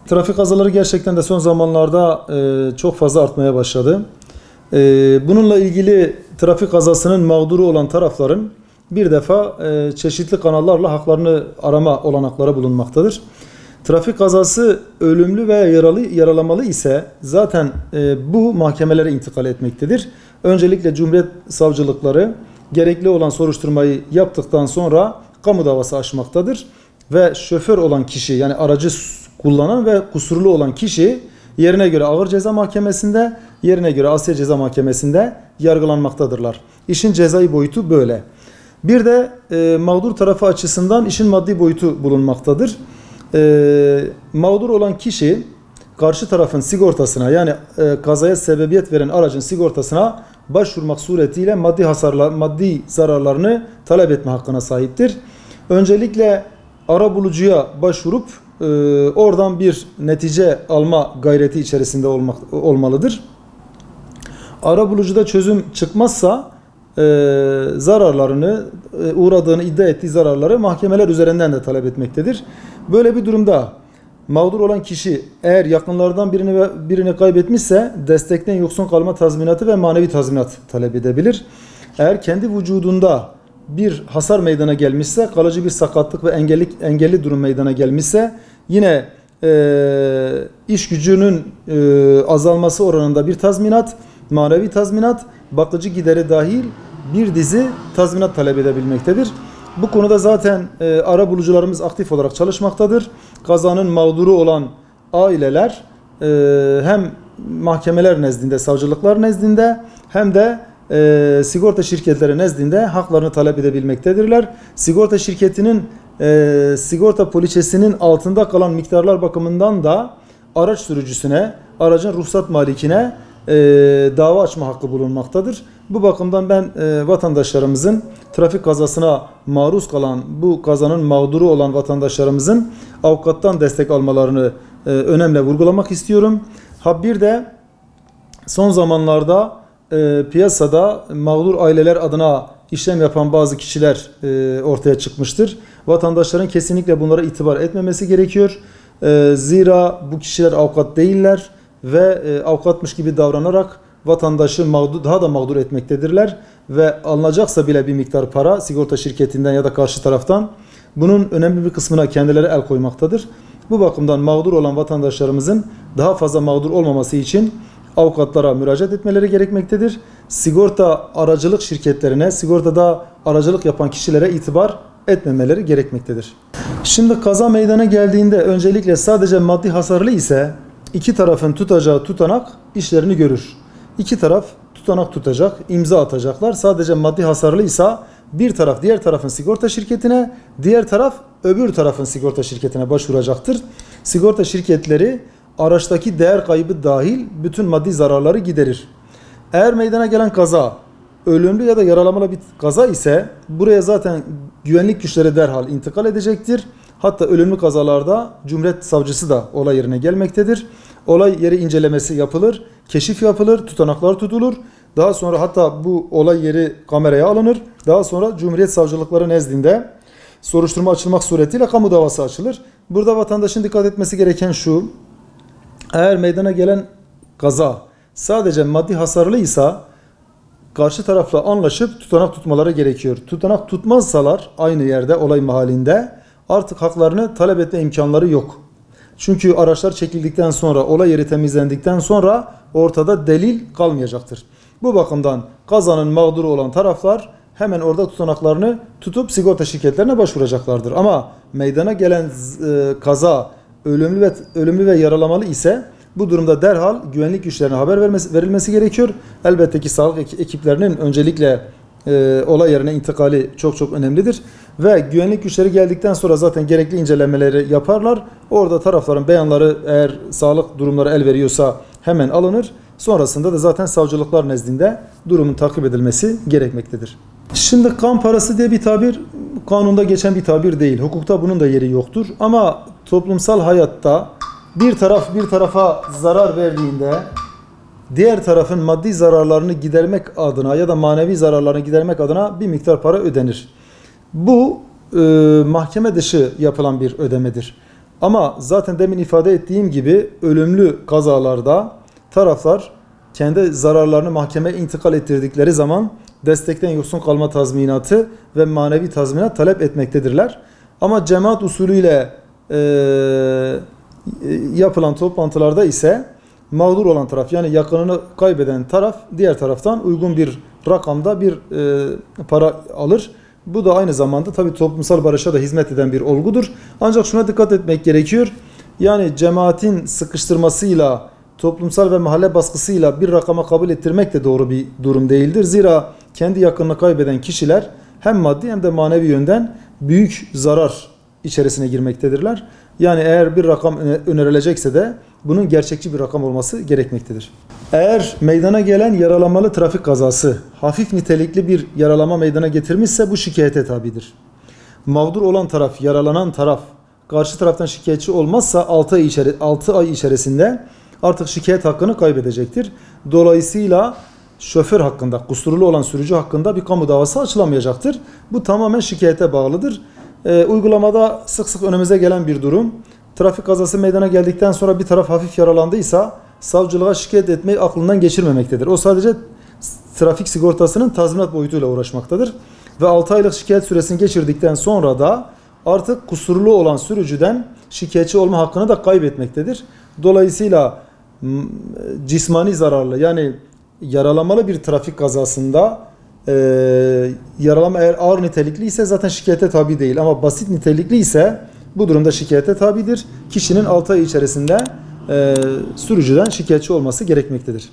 Trafik kazaları gerçekten de son zamanlarda çok fazla artmaya başladı. Bununla ilgili trafik kazasının mağduru olan tarafların bir defa çeşitli kanallarla haklarını arama olanakları bulunmaktadır. Trafik kazası ölümlü veya yaralamalı ise zaten bu mahkemelere intikal etmektedir. Öncelikle Cumhuriyet Savcılıkları gerekli olan soruşturmayı yaptıktan sonra kamu davası açmaktadır. Ve şoför olan kişi, yani aracı kullanan ve kusurlu olan kişi yerine göre Ağır Ceza Mahkemesi'nde, yerine göre Asliye Ceza Mahkemesi'nde yargılanmaktadırlar. İşin cezai boyutu böyle. Bir de mağdur tarafı açısından işin maddi boyutu bulunmaktadır. Mağdur olan kişi karşı tarafın sigortasına, yani kazaya sebebiyet veren aracın sigortasına başvurmak suretiyle maddi zararlarını talep etme hakkına sahiptir. Öncelikle arabulucuya başvurup oradan bir netice alma gayreti içerisinde olmalıdır. Arabulucuda çözüm çıkmazsa zararlarını, uğradığını iddia ettiği zararları mahkemeler üzerinden de talep etmektedir. Böyle bir durumda mağdur olan kişi eğer yakınlardan birini kaybetmişse destekten yoksun kalma tazminatı ve manevi tazminat talep edebilir. Eğer kendi vücudunda bir hasar meydana gelmişse, kalıcı bir sakatlık ve engelli durum meydana gelmişse yine iş gücünün azalması oranında bir tazminat, manevi tazminat, bakıcı gideri dahil bir dizi tazminat talep edebilmektedir. Bu konuda zaten arabulucularımız aktif olarak çalışmaktadır. Kazanın mağduru olan aileler hem mahkemeler nezdinde, savcılıklar nezdinde hem de sigorta şirketleri nezdinde haklarını talep edebilmektedirler. Sigorta şirketinin sigorta poliçesinin altında kalan miktarlar bakımından da araç sürücüsüne, aracın ruhsat malikine dava açma hakkı bulunmaktadır. Bu bakımdan ben vatandaşlarımızın trafik kazasına maruz kalan, bu kazanın mağduru olan vatandaşlarımızın avukattan destek almalarını önemli vurgulamak istiyorum. Bir de son zamanlarda piyasada mağdur aileler adına işlem yapan bazı kişiler ortaya çıkmıştır. Vatandaşların kesinlikle bunlara itibar etmemesi gerekiyor. Zira bu kişiler avukat değiller ve avukatmış gibi davranarak vatandaşı daha da mağdur etmektedirler ve alınacaksa bile bir miktar para sigorta şirketinden ya da karşı taraftan bunun önemli bir kısmına kendileri el koymaktadır. Bu bakımdan mağdur olan vatandaşlarımızın daha fazla mağdur olmaması için avukatlara müracaat etmeleri gerekmektedir. Sigorta aracılık şirketlerine, sigortada aracılık yapan kişilere itibar etmemeleri gerekmektedir. Şimdi kaza meydana geldiğinde öncelikle sadece maddi hasarlı ise iki tarafın tutacağı tutanak işlerini görür. İki taraf tutanak tutacak, imza atacaklar. Sadece maddi hasarlıysa bir taraf diğer tarafın sigorta şirketine, diğer taraf öbür tarafın sigorta şirketine başvuracaktır. Sigorta şirketleri araçtaki değer kaybı dahil bütün maddi zararları giderir. Eğer meydana gelen kaza ölümlü ya da yaralamalı bir kaza ise buraya zaten güvenlik güçleri derhal intikal edecektir. Hatta ölümlü kazalarda Cumhuriyet Savcısı da olay yerine gelmektedir. Olay yeri incelemesi yapılır, keşif yapılır, tutanaklar tutulur. Daha sonra hatta bu olay yeri kameraya alınır. Daha sonra Cumhuriyet Savcılıkları nezdinde soruşturma açılmak suretiyle kamu davası açılır. Burada vatandaşın dikkat etmesi gereken şu: eğer meydana gelen kaza sadece maddi hasarlıysa karşı tarafla anlaşıp tutanak tutmaları gerekiyor. Tutanak tutmazsalar aynı yerde, olay mahallinde artık haklarını talep etme imkanları yok. Çünkü araçlar çekildikten sonra, olay yeri temizlendikten sonra ortada delil kalmayacaktır. Bu bakımdan kazanın mağduru olan taraflar hemen orada tutanaklarını tutup sigorta şirketlerine başvuracaklardır. Ama meydana gelen kaza ölümlü ve yaralamalı ise bu durumda derhal güvenlik güçlerine haber verilmesi gerekiyor. Elbette ki sağlık ekiplerinin öncelikle olay yerine intikali çok önemlidir. Ve güvenlik güçleri geldikten sonra zaten gerekli incelemeleri yaparlar. Orada tarafların beyanları, eğer sağlık durumları el veriyorsa hemen alınır. Sonrasında da zaten savcılıklar nezdinde durumun takip edilmesi gerekmektedir. Şimdi kan parası diye bir tabir kanunda geçen bir tabir değil. Hukukta bunun da yeri yoktur. Ama toplumsal hayatta bir taraf bir tarafa zarar verdiğinde diğer tarafın maddi zararlarını gidermek adına ya da manevi zararlarını gidermek adına bir miktar para ödenir. Bu mahkeme dışı yapılan bir ödemedir. Ama zaten demin ifade ettiğim gibi ölümlü kazalarda taraflar kendi zararlarını mahkemeye intikal ettirdikleri zaman destekten yoksun kalma tazminatı ve manevi tazminat talep etmektedirler. Ama cemaat usulüyle yapılan toplantılarda ise mağdur olan taraf, yani yakınını kaybeden taraf diğer taraftan uygun bir rakamda bir para alır. Bu da aynı zamanda tabii toplumsal barışa da hizmet eden bir olgudur. Ancak şuna dikkat etmek gerekiyor. Yani cemaatin sıkıştırmasıyla, toplumsal ve mahalle baskısıyla bir rakama kabul ettirmek de doğru bir durum değildir. Zira kendi yakınını kaybeden kişiler hem maddi hem de manevi yönden büyük zarar içerisine girmektedirler. Yani eğer bir rakam önerilecekse de bunun gerçekçi bir rakam olması gerekmektedir. Eğer meydana gelen yaralanmalı trafik kazası hafif nitelikli bir yaralama meydana getirmişse bu şikayete tabidir. Mağdur olan taraf, yaralanan taraf karşı taraftan şikayetçi olmazsa 6 ay içerisinde artık şikayet hakkını kaybedecektir. Dolayısıyla şoför hakkında, kusurlu olan sürücü hakkında bir kamu davası açılamayacaktır. Bu tamamen şikayete bağlıdır. Uygulamada sık sık önümüze gelen bir durum. Trafik kazası meydana geldikten sonra bir taraf hafif yaralandıysa savcılığa şikayet etmeyi aklından geçirmemektedir. O sadece trafik sigortasının tazminat boyutuyla uğraşmaktadır. Ve 6 aylık şikayet süresini geçirdikten sonra da artık kusurlu olan sürücüden şikayetçi olma hakkını da kaybetmektedir. Dolayısıyla cismani zararlı, yani yaralamalı bir trafik kazasında yaralama eğer ağır nitelikli ise zaten şikayete tabi değil. Ama basit nitelikli ise bu durumda şikayete tabidir. Kişinin 6 ay içerisinde sürücüden şikayetçi olması gerekmektedir.